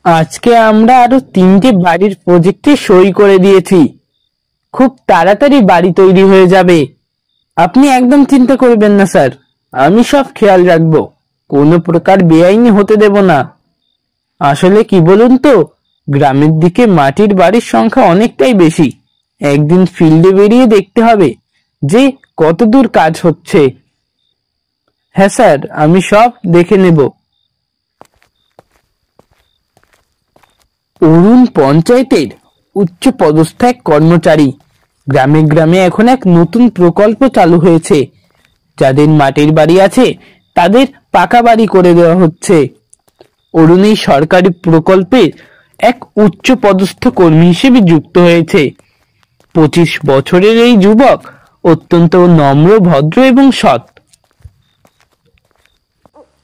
আজকে আমরা আরো 3টে বাড়ির প্রজেক্টে সই করে দিয়েছি। খুব তাড়াতাড়ি বাড়ি তৈরি হয়ে যাবে। আপনি একদম চিন্তা করবেন না স্যার, আমি সব খেয়াল রাখবো, কোনো প্রকার বেআইনি হতে দেব না। আসলে কি বলুন তো, গ্রামের দিকে মাটির বাড়ির সংখ্যা অনেকটাই বেশি। একদিন ফিল্ডে বেরিয়ে দেখতে হবে যে কতদূর কাজ হচ্ছে। হ্যাঁ স্যার, আমি সব দেখে নেব। অরুণ পঞ্চায়েতের উচ্চ পদস্থ এক কর্মচারী। গ্রামে গ্রামে এখন এক নতুন প্রকল্প চালু হয়েছে। যাদের মাটির বাড়ি আছে তাদের পাকা বাড়ি করে দেওয়া হচ্ছে। অরুণ এই সরকারি প্রকল্পের এক উচ্চ পদস্থ কর্মী হিসেবে যুক্ত হয়েছে। 25 বছরের এই যুবক অত্যন্ত নম্র, ভদ্র এবং সৎ।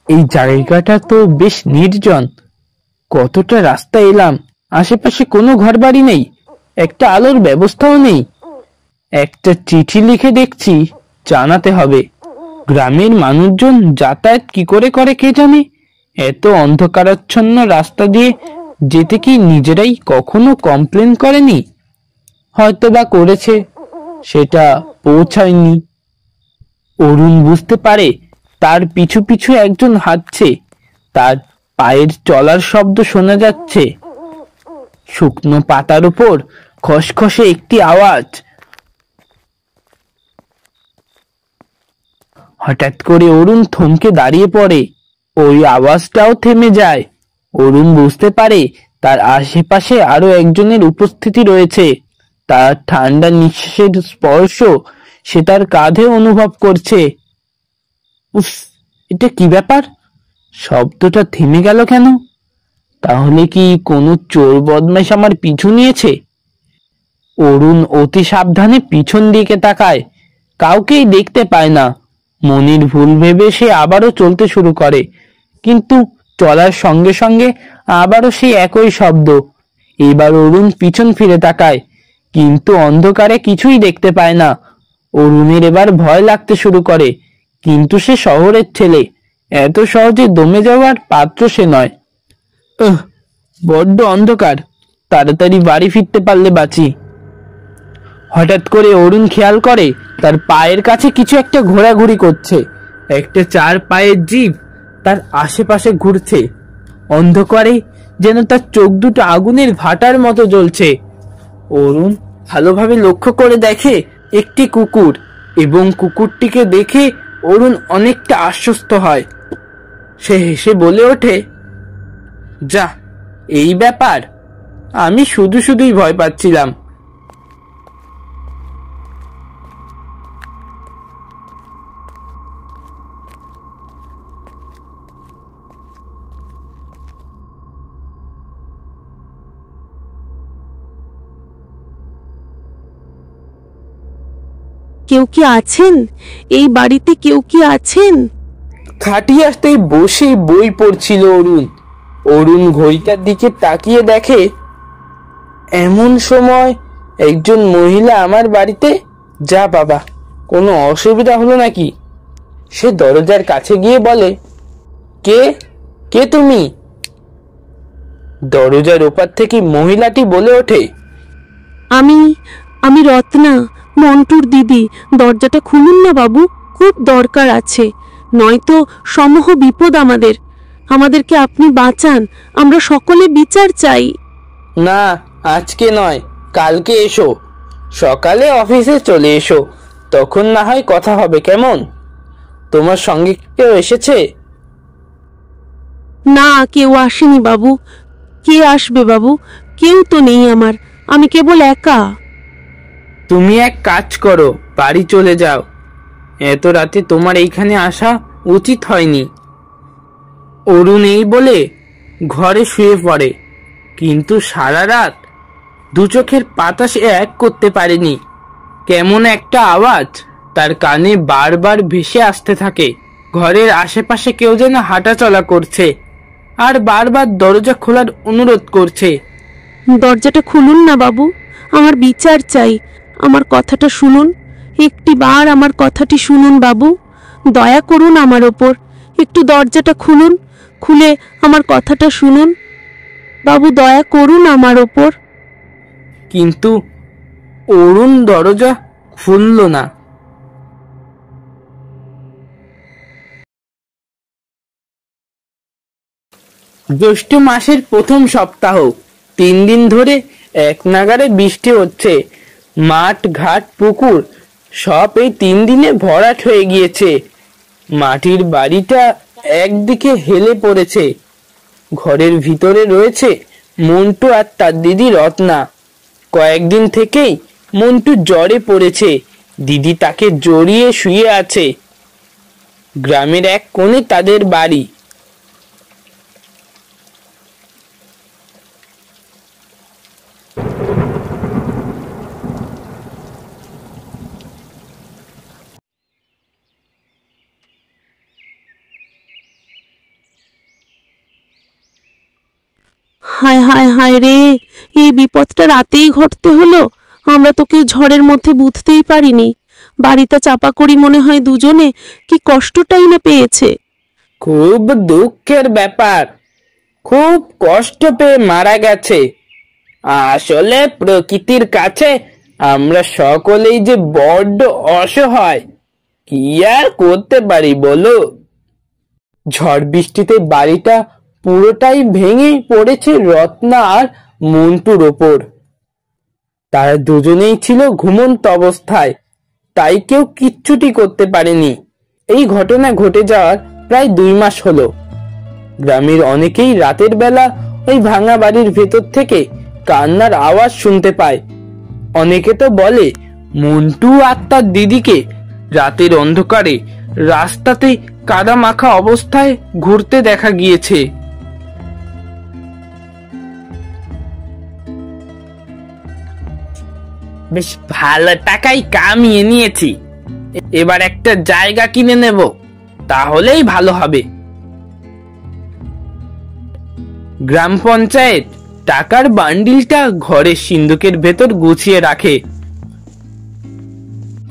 এই জায়গাটা তো বেশ নির্জন। কতটা রাস্তা এলাম, আশেপাশে কোনো ঘরবাড়ি নেই, একটা আলোর ব্যবস্থাও নেই। একটা চিঠি লিখে দেখছি, জানাতে হবে। গ্রামের মানুষজন যাতায়াত কি করে করে কে জানে। এত অন্ধকারাচ্ছন্ন রাস্তা দিয়ে যেতে কি নিজেরাই কখনো কমপ্লেন করেনি? হয়তো বা করেছে, সেটা পৌঁছায়নি। অরুণ বুঝতে পারে তার পিছু পিছু একজন হাঁটছে। তার পায়ের চলার শব্দ শোনা যাচ্ছে। শুকনো পাতার উপর খসখসে একটি আওয়াজ। হঠাৎ করে অরুণ থমকে দাঁড়িয়ে পড়ে। ওই আওয়াজটাও থেমে যায়। অরুণ বুঝতে পারে তার আশেপাশে আরো একজনের উপস্থিতি রয়েছে। তার ঠান্ডা নিঃশ্বাসের স্পর্শ সে তার কাঁধে অনুভব করছে। উফ, এটা কি ব্যাপার? শব্দটা থেমে গেল কেন? তাহলে কি কোনো চোর বদমাইশ আমার পিছু নিয়েছে? অরুণ অতি সাবধানে পিছন দিকে তাকায়। কাউকেই দেখতে পায় না। মনির ভুল ভেবে সে আবারও চলতে শুরু করে, কিন্তু চলার সঙ্গে সঙ্গে আবারও সেই একই শব্দ। এবার অরুণ পিছন ফিরে তাকায়, কিন্তু অন্ধকারে কিছুই দেখতে পায় না। অরুণের এবার ভয় লাগতে শুরু করে, কিন্তু সে শহরের ছেলে, এত সহজে দমে যাওয়ার পাত্র সে নয়। বড্ড অন্ধকার, তাড়াতাড়ি বাড়ি ফিরতে পারলে বাঁচি। হঠাৎ করে অরুণ খেয়াল করে তার পায়ের কাছে কিছু একটা ঘোরাঘুরি করছে। একটা 4 পায়ের জীব তার আশেপাশে ঘুরছে। অন্ধকারে যেন তার চোখ দুটো আগুনের ভাটার মতো জ্বলছে। অরুণ ভালোভাবে লক্ষ্য করে দেখে একটি কুকুর, এবং কুকুরটিকে দেখে অরুণ অনেকটা আশ্বস্ত হয়। সে হেসে বলে ওঠে, যা, এই ব্যাপার, আমি শুধু শুধুই ভয় পাচ্ছিলাম। কেউ কি আছেন? এই বাড়িতে কেউ কি আছেন? খাটিয়াতে বসে বই পড়ছিল অরুণ। অরুণ ঘড়িটার দিকে তাকিয়ে দেখে এমন সময় একজন মহিলা আমার বাড়িতে। যা বাবা, কোনো অসুবিধা হলো নাকি? সে দরজার কাছে গিয়ে বলে, কে কে তুমি? দরজার ওপার থেকে মহিলাটি বলে ওঠে, আমি আমি রত্না, মন্টুর দিদি। দরজাটা খুলুন না বাবু, খুব দরকার আছে, নয়তো সমূহ বিপদ আমাদের। আমাদেরকে আপনি বাঁচান, আমরা সকলে বিচার চাই। না, আজকে নয়, কালকে এসো। সকালে অফিসে চলে এসো, তখন না হয় কথা হবে, কেমন? তোমার সঙ্গে কেউ এসেছে? না, কেউ আসেনি বাবু। কে আসবে বাবু? কেউ তো নেই আমার, আমি কেবল একা। তুমি এক কাজ করো, বাড়ি চলে যাও। এত রাতে তোমার এইখানে আসা উচিত হয়নি। অরুণ এই বলে ঘরে শুয়ে পড়ে, কিন্তু সারা রাত দু চোখের পাতা সে এক করতে পারেনি। কেমন একটা আওয়াজ তার কানে বারবার ভেসে আসতে থাকে। ঘরের আশেপাশে কেউ যেন হাঁটাচলা করছে আর বারবার দরজা খোলার অনুরোধ করছে। দরজাটা খুলুন না বাবু, আমার বিচার চাই, আমার কথাটা শুনুন। একটি বার আমার কথাটি শুনুন বাবু, দয়া করুন আমার ওপর। একটু দরজাটা খুলুন, খুলে আমার কথাটা শুনুন। বাবু দয়া করুন আমার ওপর। কিন্তু অরুণ দরজা খুলল না। জ্যৈষ্ঠ মাসের প্রথম সপ্তাহ, 3 দিন ধরে এক নাগাড়ে বৃষ্টি হচ্ছে। মাঠ ঘাট পুকুর সব এই 3 দিনে ভরাট হয়ে গিয়েছে। মাটির বাড়িটা একদিকে হেলে পড়েছে। ঘরের ভিতরে রয়েছে মন্টু আর তার দিদি রত্না। কয়েকদিন থেকেই মন্টু জ্বরে পড়েছে। দিদি তাকে জড়িয়ে শুয়ে আছে। গ্রামের এক কোণে তাদের বাড়ি। হায় হায় হায় রে, এই বিপদটা রাতেই ঘটতে হলো। আমরা তো কেউ ঝড়ের মধ্যে বুঝতেই পারিনি। বাড়িটা চাপা করি মনে হয় দুজনে, কি কষ্টটাই না পেয়েছে। খুব দুঃখের ব্যাপার। খুব কষ্ট পেয়ে মারা গেছে। আসলে প্রকৃতির কাছে আমরা সকলেই যে বড্ড অসহায়, কি আর করতে পারি বলো। ঝড় বৃষ্টিতে বাড়িটা পুরোটাই ভেঙে পড়েছে রত্না আর মন্টুর ওপর। তারা দুজনেই ছিল ঘুমন্ত অবস্থায়, তাই কেউ কিচ্ছুটি করতে পারেনি। এই ঘটনা ঘটে যাওয়ার প্রায় 2 মাস হলো। গ্রামের অনেকেই রাতের বেলা ওই ভাঙা বাড়ির ভেতর থেকে কান্নার আওয়াজ শুনতে পায়। অনেকে তো বলে মন্টু আর তার দিদিকে রাতের অন্ধকারে রাস্তাতে কাদা মাখা অবস্থায় ঘুরতে দেখা গিয়েছে। বেশ ভালো টাকাই কামিয়ে নিয়েছি। এবার একটা জায়গা কিনে নেব, তাহলেই ভালো হবে। গ্রাম পঞ্চায়েত টাকার বান্ডিলটা ঘরের সিন্দুকের ভেতর গুছিয়ে রাখে।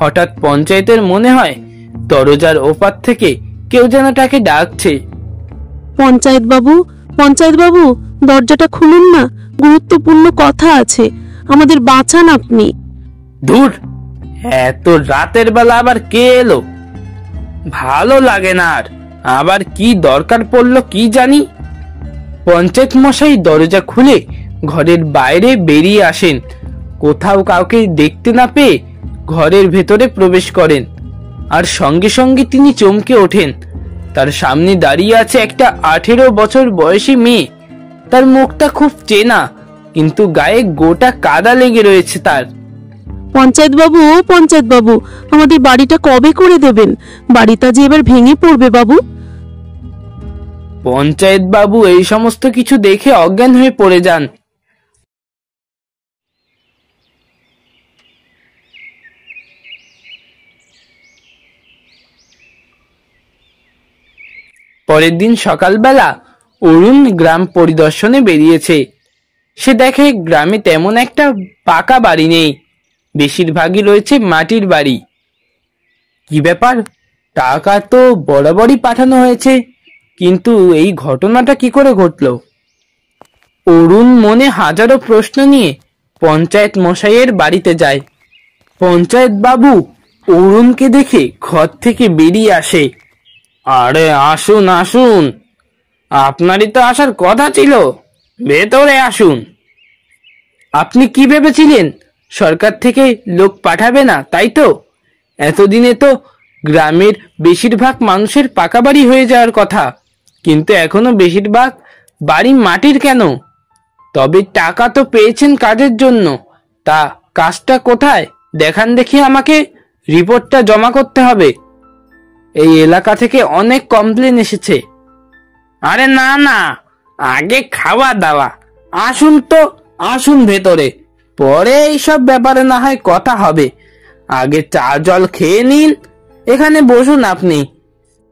হঠাৎ পঞ্চায়েতের মনে হয় দরজার ওপার থেকে কেউ যেন তাকে ডাকছে। পঞ্চায়েত বাবু, পঞ্চায়েত বাবু, দরজাটা খুলুন না, গুরুত্বপূর্ণ কথা আছে, আমাদের বাঁচান আপনি। ধুর, এত রাতের বেলা আবার কে এলো? ভালো লাগে না আর। আবার কি দরকার পড়লো কি জানি। পঞ্চায়েত মশাই দরজা খুলে ঘরের বাইরে বেরিয়ে আসেন। কোথাও কাউকে দেখতে না পেয়ে ঘরের ভেতরে প্রবেশ করেন। আর সঙ্গে সঙ্গে তিনি চমকে ওঠেন। তার সামনে দাঁড়িয়ে আছে একটা 18 বছর বয়সী মেয়ে। তার মুখটা খুব চেনা, কিন্তু গায়ে গোটা কাদা লেগে রয়েছে তার। পঞ্চায়েত বাবু, ও পঞ্চায়েত বাবু, আমাদের বাড়িটা কবে করে দেবেন? বাড়িটা যে এবার ভেঙে পড়বে বাবু। পঞ্চায়েত বাবু এই সমস্ত কিছু দেখে অজ্ঞান হয়ে পড়ে যান। পরের দিন সকালবেলা অরুণ গ্রাম পরিদর্শনে বেরিয়েছে। সে দেখে গ্রামে তেমন একটা পাকা বাড়ি নেই, বেশিরভাগই রয়েছে মাটির বাড়ি। কি ব্যাপার, টাকা তো বরাবরই পাঠানো হয়েছে, কিন্তু এই ঘটনাটা কি করে ঘটলো? অরুণ মনে হাজারো প্রশ্ন নিয়ে পঞ্চায়েত মশাইয়ের বাড়িতে যায়। পঞ্চায়েত বাবু অরুণকে দেখে ঘর থেকে বেরিয়ে আসে। আরে আসুন আসুন, আপনারই তো আসার কথা ছিল, ভেতরে আসুন। আপনি কি ভেবেছিলেন সরকার থেকে লোক পাঠাবে না, তাই তো? এতদিনে তো গ্রামের বেশিরভাগ মানুষের পাকা বাড়ি হয়ে যাওয়ার কথা, কিন্তু এখনো বেশিরভাগ বাড়ি মাটির কেন? তবে টাকা তো পেয়েছেন কাজের জন্য, তা কাজটা কোথায় দেখান দেখি আমাকে। রিপোর্টটা জমা করতে হবে। এই এলাকা থেকে অনেক কমপ্লেন এসেছে। আরে না না, আগে খাওয়া দাওয়া। আসুন তো, আসুন ভেতরে, পরে এইসব ব্যাপারে না হয় কথা হবে। আগে চা জল খেয়ে নিন, এখানে বসুন। আপনি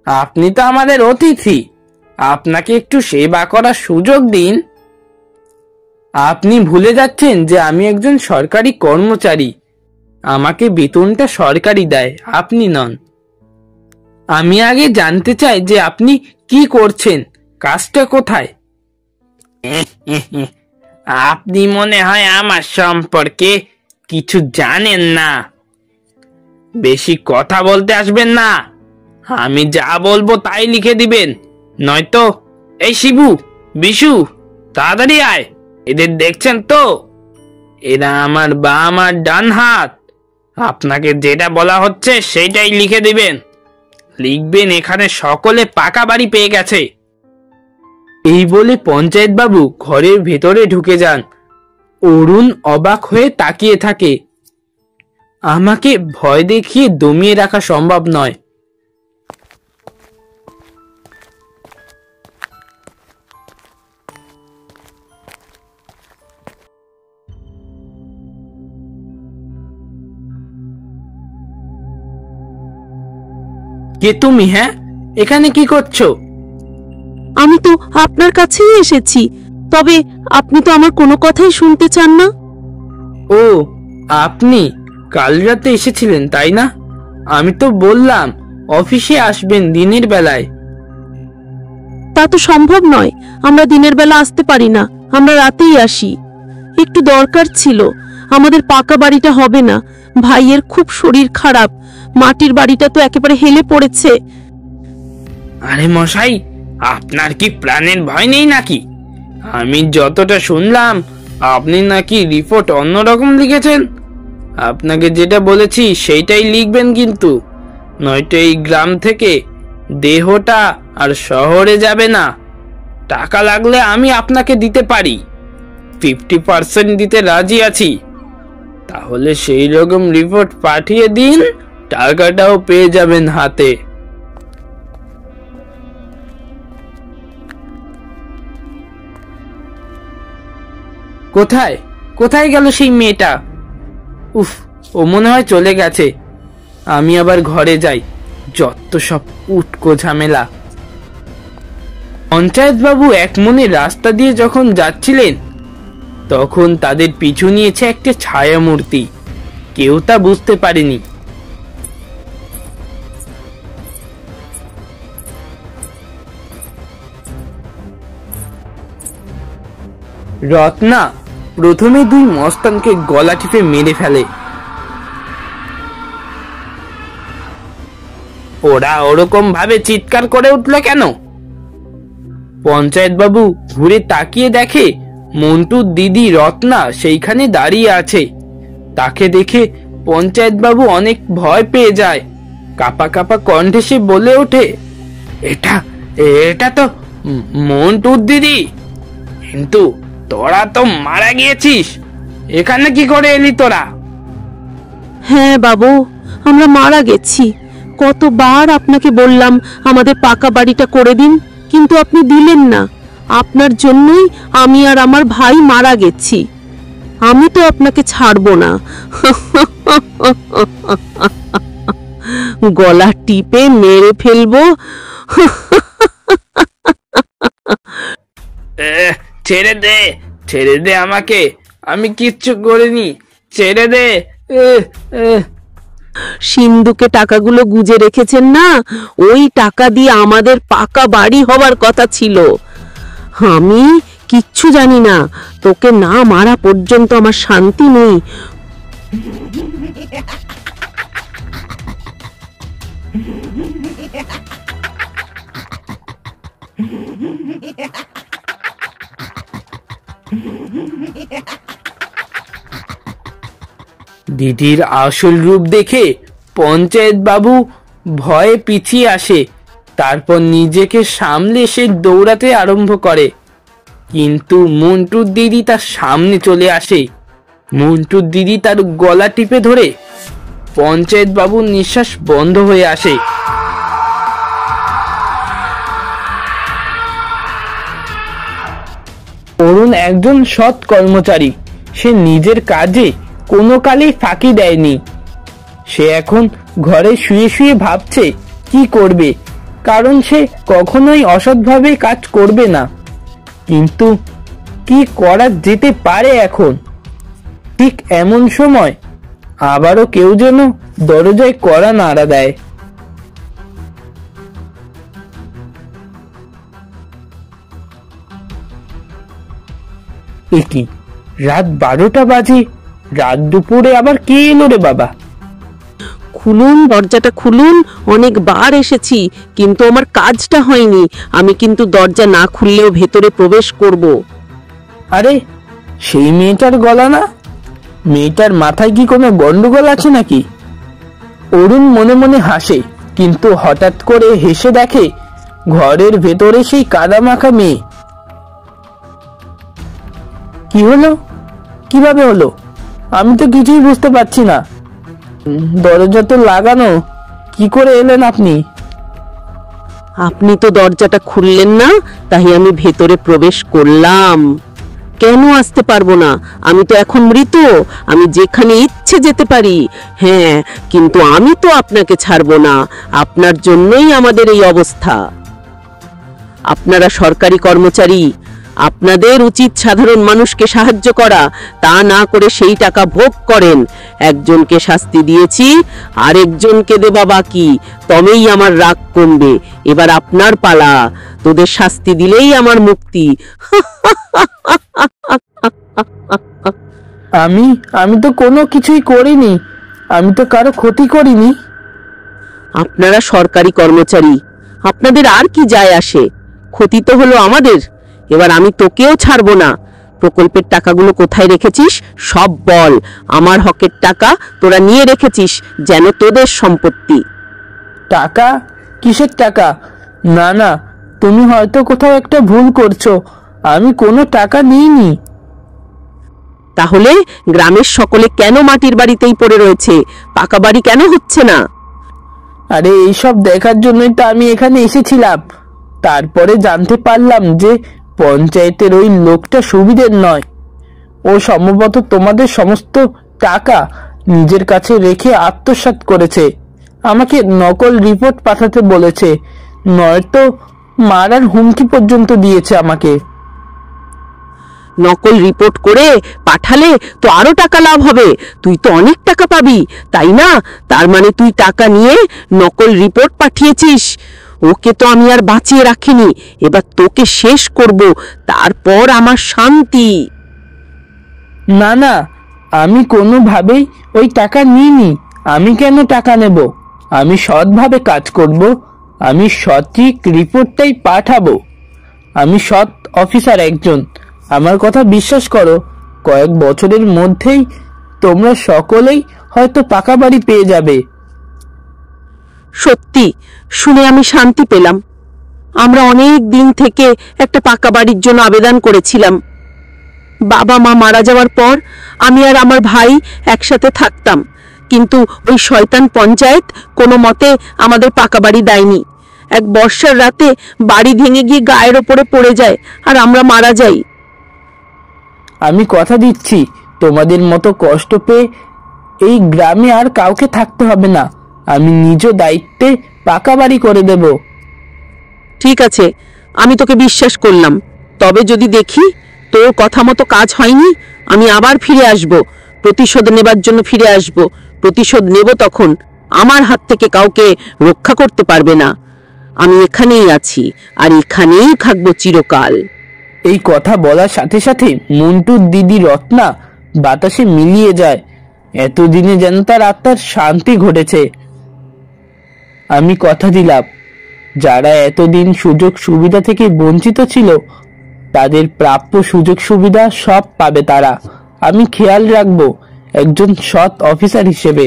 আপনি তো আমাদের অতিথি, আপনাকে একটু সেবা করার সুযোগ দিন। আপনি ভুলে যাচ্ছেন যে আমি একজন সরকারি কর্মচারী। আমাকে বেতনটা সরকারি দেয়, আপনি নন। আমি আগে জানতে চাই যে আপনি কি করছেন, কাজটা কোথায়? আপনি মনে হয় আমার সম্পর্কে কিছু জানেন না। বেশি কথা বলতে আসবেন না। আমি যা বলবো তাই লিখে দিবেন, নয়তো এই শিবু, বিশু, তাড়াতাড়ি আয়। এদের দেখছেন তো, এরা আমার বাম আর ডান হাত। আপনাকে যেটা বলা হচ্ছে সেইটাই লিখে দিবেন। লিখবেন এখানে সকলে পাকা বাড়ি পেয়ে গেছে। এই বলে পঞ্চায়েত বাবু ঘরের ভেতরে ঢুকে যান। অরুণ অবাক হয়ে তাকিয়ে থাকে। আমাকে ভয় দেখিয়ে দমিয়ে রাখা সম্ভব নয়। কে তুমি? হ্যাঁ, এখানে কি করছো? আমি তো আপনার কাছেই এসেছি, তবে আপনি তো আমার কোনো কথাই শুনতে চান না। ও, আপনি কাল রাতে এসেছিলেন তাই না? আমি তো বললাম অফিসে আসবেন দিনের বেলায়। তা তো সম্ভব নয়, আমরা দিনের বেলা আসতে পারি না, আমরা রাতেই আসি। একটু দরকার ছিল। আমাদের পাকা বাড়িটা হবে না, ভাইয়ের খুব শরীর খারাপ, মাটির বাড়িটা তো একেবারে হেলে পড়েছে। আরে মশাই, আপনার কি প্রাণের ভয় নেই নাকি? আমি যতটা শুনলাম আপনি নাকি রিপোর্ট অন্যরকম লিখেছেন। আপনাকে যেটা বলেছি সেইটাই লিখবেন কিন্তু, নয়তো এই গ্রাম থেকে দেহটা আর শহরে যাবে না। টাকা লাগলে আমি আপনাকে দিতে পারি, 50% দিতে রাজি আছি। তাহলে সেই রকম রিপোর্ট পাঠিয়ে দিন, টাকাটাও পেয়ে যাবেন হাতে। কোথায় কোথায় গেল সেই মেয়েটা? উফ, ও মনে হয় চলে গেছে। আমি আবার ঘরে যাই, যত সব উটকো ঝামেলা। পঞ্চায়েত বাবু এক মনে রাস্তা দিয়ে যখন যাচ্ছিলেন, তখন তাদের পিছু নিয়েছে একটা ছায়া মূর্তি। কেউ তা বুঝতে পারেনি। রত্না প্রথমে দুই মস্তানকে গলা টিপে মেরে ফেলে। ওরা ওরকম ভাবে চিৎকার করে উঠল কেন? পঞ্চায়েত বাবু ঘুরে তাকিয়ে দেখে মন্টুর দিদি রত্না সেইখানে দাঁড়িয়ে আছে। তাকে দেখে পঞ্চায়েত বাবু অনেক ভয় পেয়ে যায়। কাপা কাপা কণ্ঠে সে বলে ওঠে, এটা এটা তো মন্টুর দিদি। কিন্তু তোরা তো মারা গিয়েছিস, এখানে কি করে এলি তোরা? হ্যাঁ বাবু, আমরা মারা গেছি। কতবার আপনাকে বললাম আমাদের পাকা বাড়িটা করে দিন, কিন্তু আপনি দিলেন না। আপনার জন্যই আমি আর আমার ভাই মারা গেছি। আমি তো আপনাকে ছাড়বো না। গলা টিপে মেরে ফেলবো। ছেড়ে দে, ছেড়ে দে আমাকে, আমি কিচ্ছু করিনি, ছেড়ে দে। সিন্ধুকে টাকাগুলো গুজে রেখেছেন না, ওই টাকা দিয়ে আমাদের পাকা বাড়ি হবার কথা ছিল। আমি কিচ্ছু জানি না, তোকে না মারা পর্যন্ত আমার শান্তি নেই। দিদির আসল রূপ দেখে পঞ্চায়েত বাবু ভয়ে পিছিয়ে আসে। তারপর নিজেকে সামলে সে দৌড়াতে আরম্ভ করে, কিন্তু মন্টুর দিদি তার সামনে চলে আসে। মন্টুর দিদি তার গলা টিপে ধরে পঞ্চায়েত বাবুর নিঃশ্বাস বন্ধ হয়ে আসে। অরুণ একজন সৎ কর্মচারী। সে নিজের কাজে কোনো কালেই ফাঁকি দেয়নি। সে এখন ঘরে শুয়ে শুয়ে ভাবছে কি করবে, কারণ সে কখনোই অসৎভাবে কাজ করবে না। কিন্তু কি করা যেতে পারে এখন? ঠিক এমন সময় আবারও কেউ যেন দরজায় কড়া নাড়া দেয়। এ কি, রাত 12টা বাজে? রাত দুপুরে আবার কে এলো রে বাবা? খুলুন, দরজাটা খুলুন। অনেকবার এসেছি, কিন্তু আমার কাজটা হয়নি। আমি কিন্তু দরজা না খুললেও ভেতরে প্রবেশ করব। আরে, সেই মেয়েটার গলা না? মেয়েটার মাথায় কি কোনো গন্ডগোল আছে নাকি? অরুণ মনে মনে হাসে, কিন্তু হঠাৎ করে হেসে দেখে ঘরের ভেতরে সেই কাদামাখা মেয়ে। কি হলো? কিভাবে হলো? আমি তো কিছুই বুঝতে পারছি না। দরজা তো লাগানো, কি করে এলেন আপনি? আপনি তো দরজাটা খুললেন না, তাই আমি ভেতরে প্রবেশ করলাম। কেন আসতে পারবো না? আমি তো এখন মৃত, আমি যেখানে ইচ্ছে যেতে পারি। হ্যাঁ, কিন্তু আমি তো আপনাকে ছাড়বো না। আপনার জন্যই আমাদের এই অবস্থা। আপনারা সরকারি কর্মচারী, আপনাদের উচিত সাধারণ মানুষকে সাহায্য করা, তা না করে সেই টাকা ভোগ করেন। একজনকে শাস্তি দিয়েছি, আরেকজনকে দেবা বাকি, তবেই আমার রাগ কমবে। এবার আপনার পালা। তোদের শাস্তি দিলেই আমার মুক্তি। আমি আমি তো কোনো কিছুই করিনি। আমি তো কারো ক্ষতি করিনি। আপনারা সরকারি কর্মচারী, আপনাদের আর কি যায় আসে? ক্ষতি তো হলো আমাদের। এবার আমি তোকেও ছাড়বো না। প্রকল্পের টাকাগুলো কোথায় রেখেছিস সব বল। আমার হকের টাকা তোরা নিয়ে রেখেছিস যেন তোদের সম্পত্তি। টাকা? কিসের টাকা? না না, তুমি হয়তো কোথাও একটা ভুল করছো। আমি কোনো টাকা নিইনি। তাহলে গ্রামের সকলে কেন মাটির বাড়িতেই পড়ে রয়েছে? পাকা বাড়ি কেন হচ্ছে না? আরে, এইসব দেখার জন্যই তো আমি এখানে এসেছিলাম। তারপরে জানতে পারলাম যে পঞ্চায়েতের ওই লোকটা সুবিধের নয়। ও সম্ভবত তোমাদের সমস্ত টাকা নিজের কাছে রেখে আত্মসাৎ করেছে। আমাকে নকল রিপোর্ট পাঠাতে বলেছে, নয়তো মারার হুমকি পর্যন্ত দিয়েছে আমাকে। নকল রিপোর্ট করে পাঠালে তো আরো টাকা লাভ হবে। তুই তো অনেক টাকা পাবি, তাই না? তার মানে তুই টাকা নিয়ে নকল রিপোর্ট পাঠিয়েছিস। ওকে তো আমি আর বাঁচিয়ে রাখিনি, এবার তোকে শেষ করব, তারপর আমার শান্তি। না না, আমি কোনোভাবেই ওই টাকা নিইনি। আমি কেন টাকা নেব? আমি সৎভাবে কাজ করব। আমি সঠিক রিপোর্টটাই পাঠাবো। আমি সৎ অফিসার একজন। আমার কথা বিশ্বাস করো, কয়েক বছরের মধ্যেই তোমরা সকলেই হয়তো পাকা বাড়ি পেয়ে যাবে। সত্যি শুনে আমি শান্তি পেলাম। আমরা অনেক দিন থেকে একটা পাকা বাড়ির জন্য আবেদন করেছিলাম। বাবা মা মারা যাওয়ার পর আমি আর আমার ভাই একসাথে থাকতাম, কিন্তু ওই শয়তান পঞ্চায়েত কোনো মতে আমাদের পাকা বাড়ি দেয়নি। এক বর্ষার রাতে বাড়ি ভেঙে গিয়ে গায়ের ওপরে পড়ে যায় আর আমরা মারা যাই। আমি কথা দিচ্ছি, তোমাদের মতো কষ্ট পেয়ে এই গ্রামে আর কাউকে থাকতে হবে না। আমি নিজ দায়িত্বে পাকা বাড়ি করে দেব। ঠিক আছে, আমি তোকে বিশ্বাস করলাম। তবে যদি দেখি তোর কথা মতো কাজ হয়নি, আমি আবার ফিরে আসব। প্রতিশোধ নেবার জন্য ফিরে আসব। প্রতিশোধ নেব তখন আমার হাত থেকে কাউকে রক্ষা করতে পারবে না। আমি এখানেই আছি আর এখানেই থাকবো চিরকাল। এই কথা বলার সাথে সাথে মন্টুর দিদি রত্না বাতাসে মিলিয়ে যায়। এতদিনে যেন তার আত্মার শান্তি ঘটেছে। আমি কথা দিলাম, যারা এতদিন সুযোগ সুবিধা থেকে বঞ্চিত ছিল, তাদের প্রাপ্য সুযোগ সুবিধা সব পাবে তারা। আমি খেয়াল রাখবো একজন সৎ অফিসার হিসেবে।